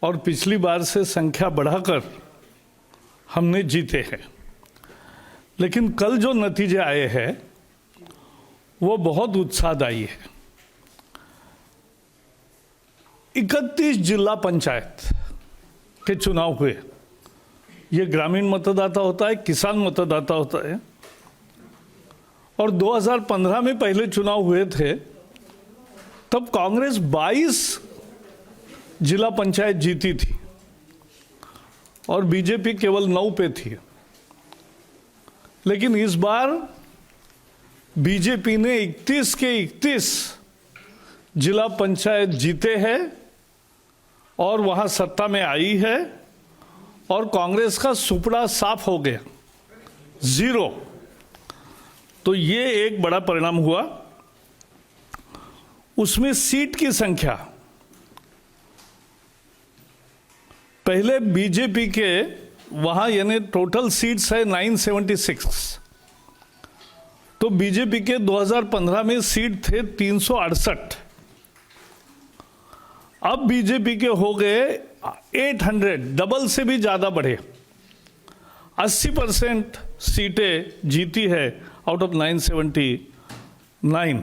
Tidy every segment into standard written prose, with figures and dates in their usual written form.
और पिछली बार से संख्या बढ़ाकर हमने जीते हैं। लेकिन कल जो नतीजे आए हैं वो बहुत उत्साहदायी है। 31 जिला पंचायत के चुनाव हुए। ये ग्रामीण मतदाता होता है, किसान मतदाता होता है। और 2015 में पहले चुनाव हुए थे, तब कांग्रेस 22 जिला पंचायत जीती थी और बीजेपी केवल 9 पे थी। लेकिन इस बार बीजेपी ने 31 के 31 जिला पंचायत जीते हैं और वहां सत्ता में आई है और कांग्रेस का सुपड़ा साफ हो गया, 0। तो ये एक बड़ा परिणाम हुआ। उसमें सीट की संख्या, पहले बीजेपी के वहां यानी टोटल सीट्स है 976, तो बीजेपी के 2015 में सीट थे 368। अब बीजेपी के हो गए 800, डबल से भी ज्यादा बढ़े। 80% सीटें जीती है आउट ऑफ 979।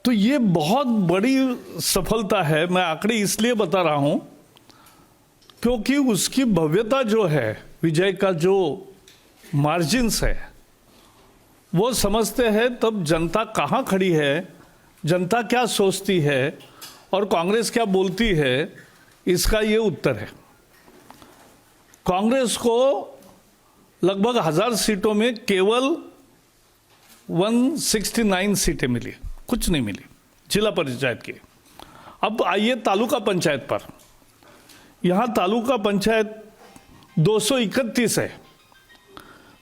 तो ये बहुत बड़ी सफलता है। मैं आंकड़े इसलिए बता रहा हूं क्योंकि उसकी भव्यता जो है, विजय का जो मार्जिन्स है, वो समझते हैं तब जनता कहां खड़ी है, जनता क्या सोचती है और कांग्रेस क्या बोलती है, इसका ये उत्तर है। कांग्रेस को लगभग 1000 सीटों में केवल 169 सीटें मिली, कुछ नहीं मिली जिला पंचायत की। अब आइए तालुका पंचायत पर। यहां तालुका पंचायत 231 है,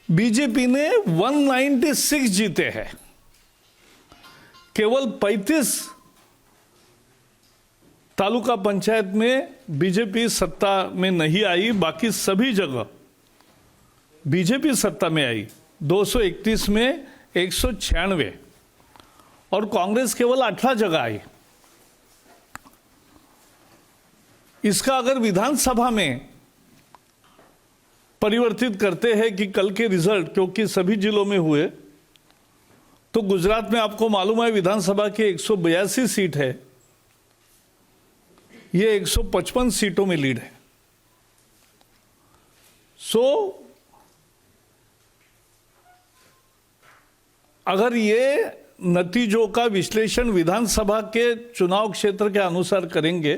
बीजेपी ने 196 जीते हैं। केवल 35 तालुका पंचायत में बीजेपी सत्ता में नहीं आई, बाकी सभी जगह बीजेपी सत्ता में आई। 231 में 196 और कांग्रेस केवल 18 जगह आई। इसका अगर विधानसभा में परिवर्तित करते हैं कि कल के रिजल्ट, क्योंकि सभी जिलों में हुए, तो गुजरात में आपको मालूम है विधानसभा के 182 सीट है, ये 155 सीटों में लीड है। अगर ये नतीजों का विश्लेषण विधानसभा के चुनाव क्षेत्र के अनुसार करेंगे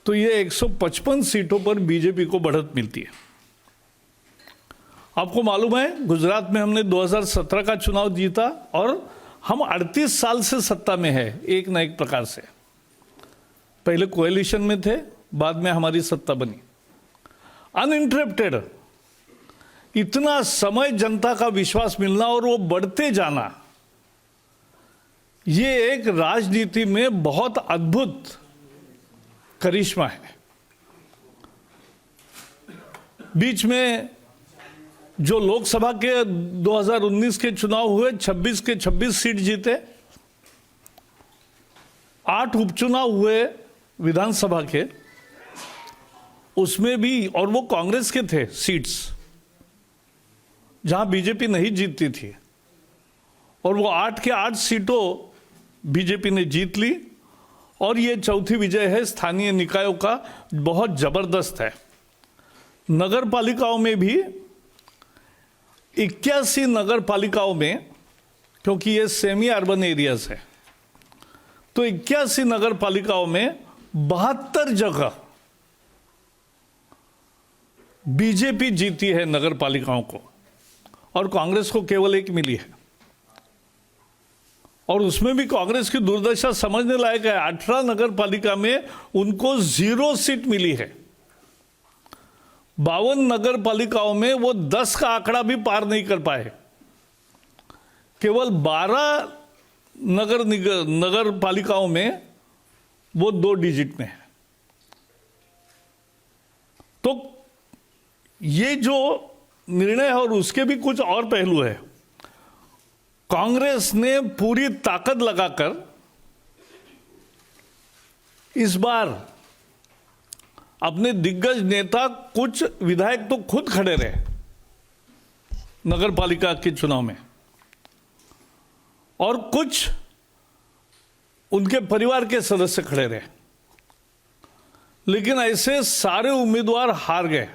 तो ये 155 सीटों पर बीजेपी को बढ़त मिलती है। आपको मालूम है गुजरात में हमने 2017 का चुनाव जीता और हम 38 साल से सत्ता में है, एक न एक प्रकार से। पहले कोएलिशन में थे, बाद में हमारी सत्ता बनी अनइंटरप्टेड। इतना समय जनता का विश्वास मिलना और वो बढ़ते जाना, ये एक राजनीति में बहुत अद्भुत करिश्मा है। बीच में जो लोकसभा के 2019 के चुनाव हुए, 26 के 26 सीट जीते, 8 उपचुनाव हुए विधानसभा के, उसमें भी, और वो कांग्रेस के थे सीट्स जहां बीजेपी नहीं जीतती थी, और वो 8 के 8 सीटों बीजेपी ने जीत ली। और ये चौथी विजय है स्थानीय निकायों का, बहुत जबरदस्त है। नगर पालिकाओं में भी 81 नगर पालिकाओं में, क्योंकि ये सेमी अर्बन एरियाज है, तो 81 नगर पालिकाओं में 72 जगह बीजेपी जीती है नगर पालिकाओं को, और कांग्रेस को केवल 1 मिली है। और उसमें भी कांग्रेस की दुर्दशा समझने लायक है। 18 नगर पालिका में उनको 0 सीट मिली है। 52 नगर पालिकाओं में वो 10 का आंकड़ा भी पार नहीं कर पाए। केवल 12 नगर पालिकाओं में वो 2 डिजिट में है। तो ये जो निर्णय है, और उसके भी कुछ और पहलू है। कांग्रेस ने पूरी ताकत लगाकर इस बार अपने दिग्गज नेता, कुछ विधायक तो खुद खड़े रहे नगर पालिका के चुनाव में, और कुछ उनके परिवार के सदस्य खड़े रहे, लेकिन ऐसे सारे उम्मीदवार हार गए।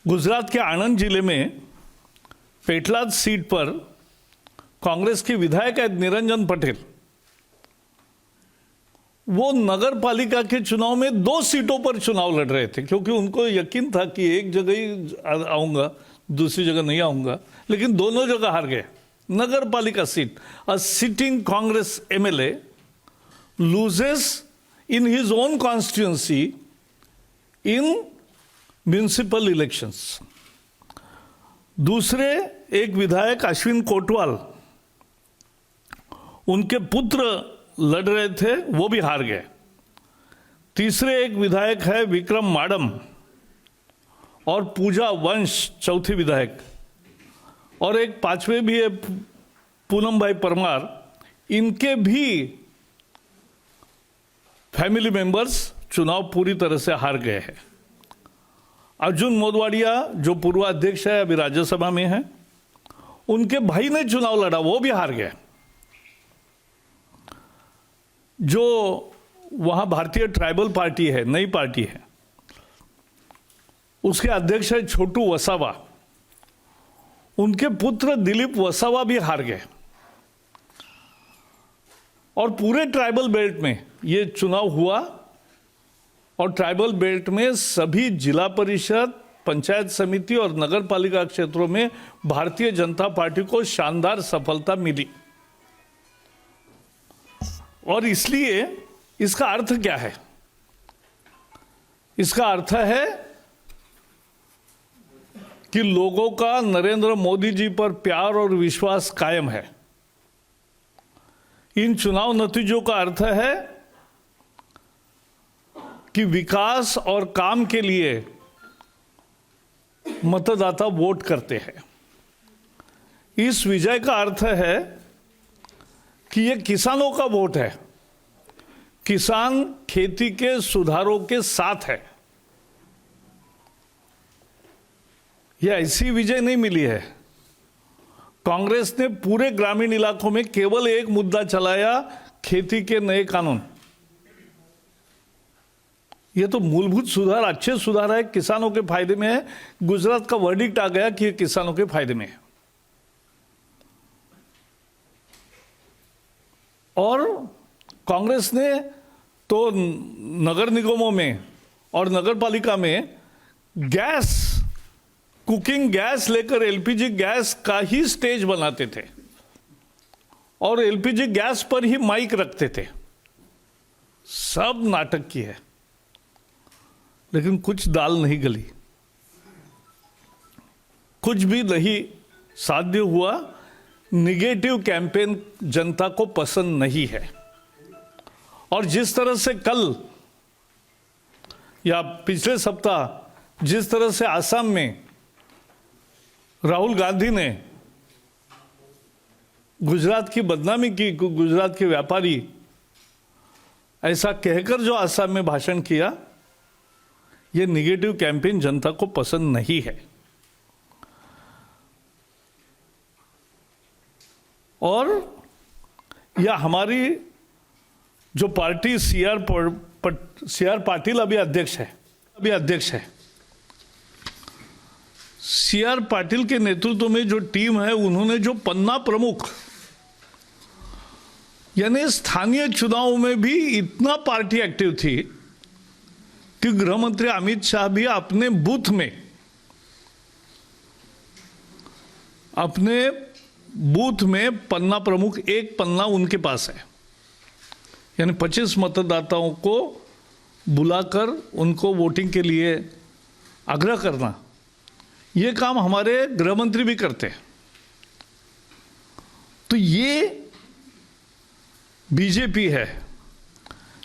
गुजरात के आणंद जिले में पेटलाद सीट पर कांग्रेस के विधायक है निरंजन पटेल। वो नगर पालिका के चुनाव में 2 सीटों पर चुनाव लड़ रहे थे, क्योंकि उनको यकीन था कि एक जगह ही आऊंगा, दूसरी जगह नहीं आऊंगा, लेकिन दोनों जगह हार गए। नगर पालिका seat, a sitting Congress MLA loses in his own constituency in municipal elections. दूसरे एक विधायक अश्विन कोटवाल, उनके पुत्र लड़ रहे थे, वो भी हार गए। तीसरे एक विधायक है विक्रम माडम, और पूजा वंश चौथी विधायक, और एक पांचवे भी है पूनम भाई परमार। इनके भी फैमिली मेंबर्स चुनाव पूरी तरह से हार गए हैं। अर्जुन मोदवाडिया जो पूर्व अध्यक्ष है, अभी राज्यसभा में है, उनके भाई ने चुनाव लड़ा, वो भी हार गए। जो वहां भारतीय ट्राइबल पार्टी है, नई पार्टी है, उसके अध्यक्ष है छोटू वसावा, उनके पुत्र दिलीप वसावा भी हार गए। और पूरे ट्राइबल बेल्ट में ये चुनाव हुआ, और ट्राइबल बेल्ट में सभी जिला परिषद, पंचायत समिति और नगर पालिका क्षेत्रों में भारतीय जनता पार्टी को शानदार सफलता मिली। और इसलिए इसका अर्थ क्या है? इसका अर्थ है कि लोगों का नरेंद्र मोदी जी पर प्यार और विश्वास कायम है। इन चुनाव नतीजों का अर्थ है कि विकास और काम के लिए मतदाता वोट करते हैं। इस विजय का अर्थ है कि ये किसानों का वोट है। किसान खेती के सुधारों के साथ है। यह ऐसी विजय नहीं मिली है। कांग्रेस ने पूरे ग्रामीण इलाकों में केवल एक मुद्दा चलाया, खेती के नए कानून। यह तो मूलभूत सुधार, अच्छे सुधार है, किसानों के फायदे में है। गुजरात का वर्डिक्ट आ गया कि यह किसानों के फायदे में है। और कांग्रेस ने तो नगर निगमों में और नगर पालिका में गैस, कुकिंग गैस लेकर एलपीजी गैस का ही स्टेज बनाते थे और एलपीजी गैस पर ही माइक रखते थे। सब नाटक की है, लेकिन कुछ दाल नहीं गली, कुछ भी नहीं साध्य हुआ। निगेटिव कैंपेन जनता को पसंद नहीं है। और जिस तरह से कल या पिछले सप्ताह जिस तरह से आसाम में राहुल गांधी ने गुजरात की बदनामी की, गुजरात के व्यापारी, ऐसा कहकर जो आसाम में भाषण किया, यह निगेटिव कैंपेन जनता को पसंद नहीं है। और यह हमारी जो पार्टी सीआर पाटिल अभी अध्यक्ष है, सीआर पाटिल के नेतृत्व में जो टीम है, उन्होंने जो पन्ना प्रमुख, यानी स्थानीय चुनाव में भी इतना पार्टी एक्टिव थी कि गृह मंत्री अमित शाह भी अपने बूथ में, पन्ना प्रमुख, एक पन्ना उनके पास है, यानी 25 मतदाताओं को बुलाकर उनको वोटिंग के लिए आग्रह करना, ये काम हमारे गृह मंत्री भी करते हैं। तो ये बीजेपी है।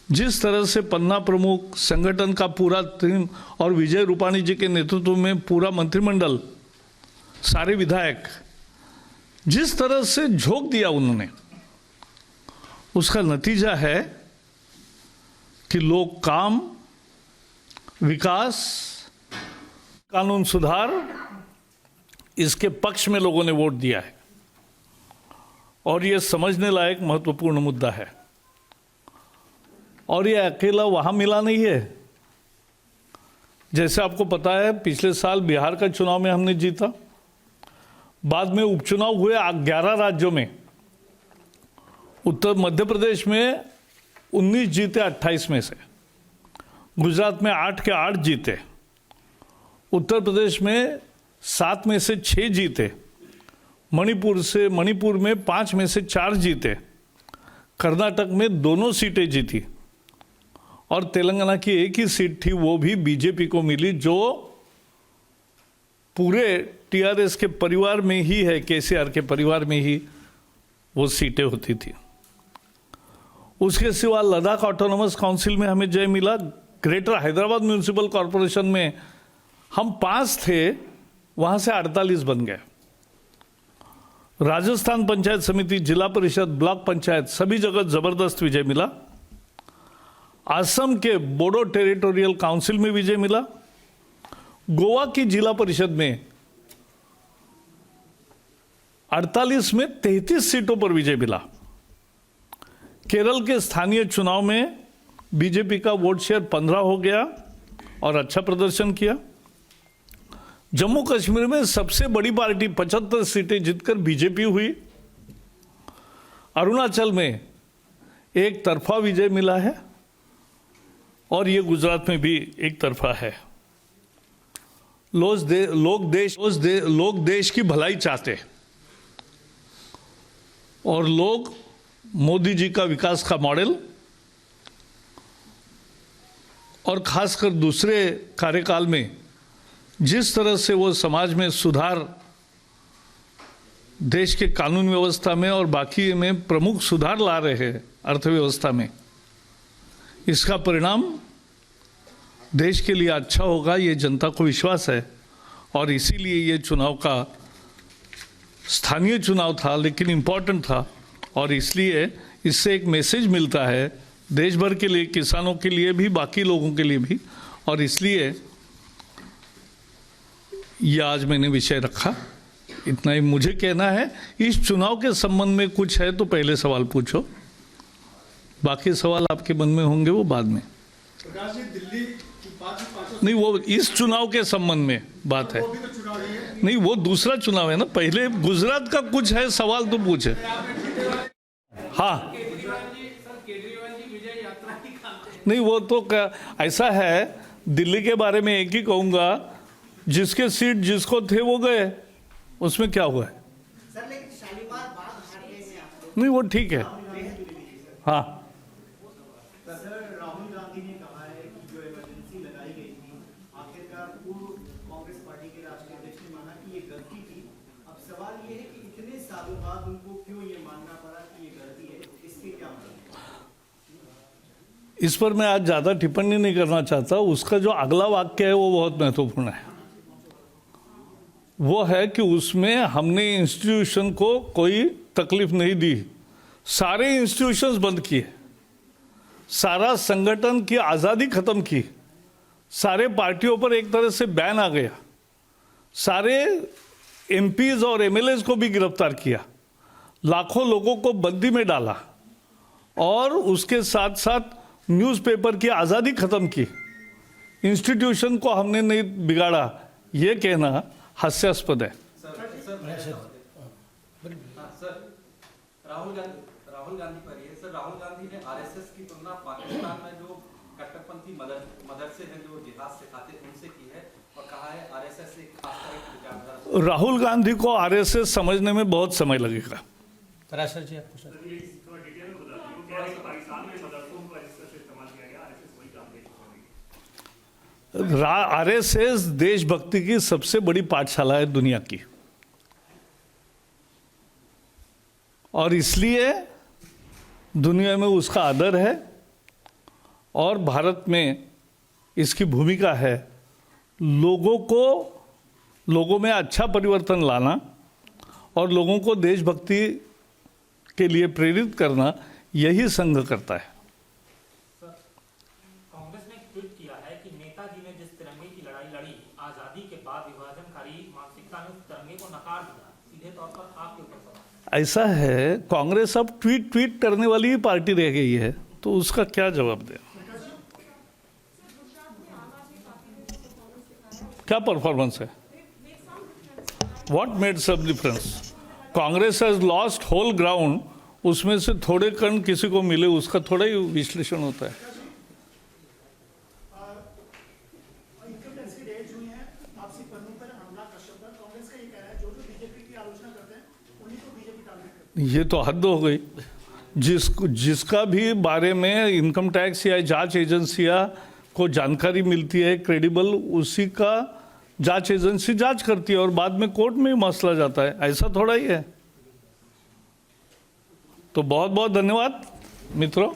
जिस तरह से पन्ना प्रमुख, संगठन का पूरा टीम और विजय रूपाणी जी के नेतृत्व में पूरा मंत्रिमंडल, सारे विधायक जिस तरह से झोंक दिया उन्होंने, उसका नतीजा है कि लोग काम, विकास, कानून सुधार, इसके पक्ष में लोगों ने वोट दिया है और ये समझने लायक महत्वपूर्ण मुद्दा है। और ये अकेला वहां मिला नहीं है। जैसे आपको पता है, पिछले साल बिहार का चुनाव में हमने जीता, बाद में उपचुनाव हुए 11 राज्यों में। उत्तर मध्य प्रदेश में 19 जीते 28 में से, गुजरात में 8 के 8 जीते, उत्तर प्रदेश में 7 में से 6 जीते, मणिपुर में 5 में से 4 जीते, कर्नाटक में दोनों सीटें जीती और तेलंगाना की एक ही सीट थी, वो भी बीजेपी को मिली, जो पूरे टीआरएस के परिवार में ही है, केसीआर के परिवार में ही वो सीटें होती थी। उसके सिवा लद्दाख ऑटोनोमस काउंसिल में हमें जय मिला। ग्रेटर हैदराबाद म्यूनिसिपल कॉरपोरेशन में हम 5 थे, वहां से 48 बन गए। राजस्थान पंचायत समिति, जिला परिषद, ब्लॉक पंचायत, सभी जगह जबरदस्त विजय मिला। असम के बोडो टेरिटोरियल काउंसिल में विजय मिला। गोवा की जिला परिषद में 48 में 33 सीटों पर विजय मिला। केरल के स्थानीय चुनाव में बीजेपी का वोट शेयर 15 हो गया और अच्छा प्रदर्शन किया। जम्मू कश्मीर में सबसे बड़ी पार्टी 75 सीटें जीतकर बीजेपी हुई। अरुणाचल में एक तरफा विजय मिला है और ये गुजरात में भी एक तरफा है। लोग देश की भलाई चाहते और लोग मोदी जी का विकास का मॉडल और खासकर दूसरे कार्यकाल में जिस तरह से वो समाज में सुधार, देश के कानून व्यवस्था में और बाकी में प्रमुख सुधार ला रहे हैं अर्थव्यवस्था में, इसका परिणाम देश के लिए अच्छा होगा, ये जनता को विश्वास है। और इसीलिए ये चुनाव का स्थानीय चुनाव था लेकिन इम्पोर्टेंट था और इसलिए इससे एक मैसेज मिलता है देश भर के लिए, किसानों के लिए भी, बाकी लोगों के लिए भी। और इसलिए ये आज मैंने विषय रखा। इतना ही मुझे कहना है। इस चुनाव के संबंध में कुछ है तो पहले सवाल पूछो, बाकी सवाल आपके मन में होंगे वो बाद में। नहीं, वो इस चुनाव के संबंध में बात है। नहीं, वो दूसरा चुनाव है ना। पहले गुजरात का कुछ है सवाल तो पूछे। हाँ, नहीं वो तो ऐसा है, दिल्ली के बारे में एक ही कहूंगा, जिसके सीट जिसको थे वो गए, उसमें क्या हुआ है? सर लेकिन शालीमार बाग हार गए हैं आप। नहीं वो ठीक है। हाँ, सर राहुल गांधी ने कहा है कि जो इमरजेंसी लगाई गई थी, आखिरकार पूर्व कांग्रेस पार्टी के राष्ट्रीय अध्यक्ष ने माना कि ये गलती थी। अब सवाल ये है कि इतने सालों बाद उनको क्यों ये मानना पड़ा कि ये गलती है, इसके क्या मतलब? इस पर मैं आज ज़्यादा टिप्पणी नहीं करना चाहता। उसका जो अगला वाक्य है वो बहुत महत्वपूर्ण है। वो है कि उसमें हमने इंस्टीट्यूशन को कोई तकलीफ नहीं दी, सारे इंस्टीट्यूशंस बंद किए, सारा संगठन की आज़ादी खत्म की, सारे पार्टियों पर एक तरह से बैन आ गया, सारे एमपीज और एमएलएज को भी गिरफ्तार किया, लाखों लोगों को बंदी में डाला और उसके साथ साथ न्यूज़पेपर की आज़ादी खत्म की। इंस्टीट्यूशन को हमने नहीं बिगाड़ा, ये कहना हास्यास्पद है। सर राहुल गांधी पर ये सर, राहुल गांधी ने आरएसएस की तुलना पाकिस्तान में जो कट्टरपंथी मदरसे हैं जो जिहाद सिखाते हैं उनसे की है और कहा है आरएसएस एक खास तरह की विचारधारा। राहुल गांधी को आरएसएस समझने में बहुत समय लगेगा। पराशर जी आपको सर आरएसएस देशभक्ति की सबसे बड़ी पाठशाला है दुनिया की और इसलिए दुनिया में उसका आदर है और भारत में इसकी भूमिका है लोगों में अच्छा परिवर्तन लाना और लोगों को देशभक्ति के लिए प्रेरित करना। यही संघ करता है। कांग्रेस ने ट्वीट किया है कि नेताजी ने जिस तिरंगे की लड़ाई लड़ी, आजादी के बाद विभाजनकारी मानसिकता ने उस तिरंगे को नकार दिया। सीधे तौर पर आपके ऊपर सवाल। ऐसा है, कांग्रेस अब ट्वीट करने वाली ही पार्टी रह गई है, तो उसका क्या जवाब दें? क्या परफॉर्मेंस है? व्हाट मेड सब difference? Congress has lost whole ground, उसमें से थोड़े कण किसी को मिले, उसका थोड़ा ही विश्लेषण होता है। इनकम टैक्स की रेड्स हुई हैं, आपसी पन्नों पर हमला कश्यप पर। कांग्रेस का ये कहना है जो बीजेपी की आलोचना करते हैं उन्हीं को बीजेपी टारगेट करती है। ये तो हद हो गई। जिसका भी बारे में इनकम टैक्स या जांच एजेंसियां को जानकारी मिलती है क्रेडिबल, उसी का जांच एजेंसी जांच करती है और बाद में कोर्ट में ही मसला जाता है। ऐसा थोड़ा ही है। तो बहुत बहुत धन्यवाद मित्रों।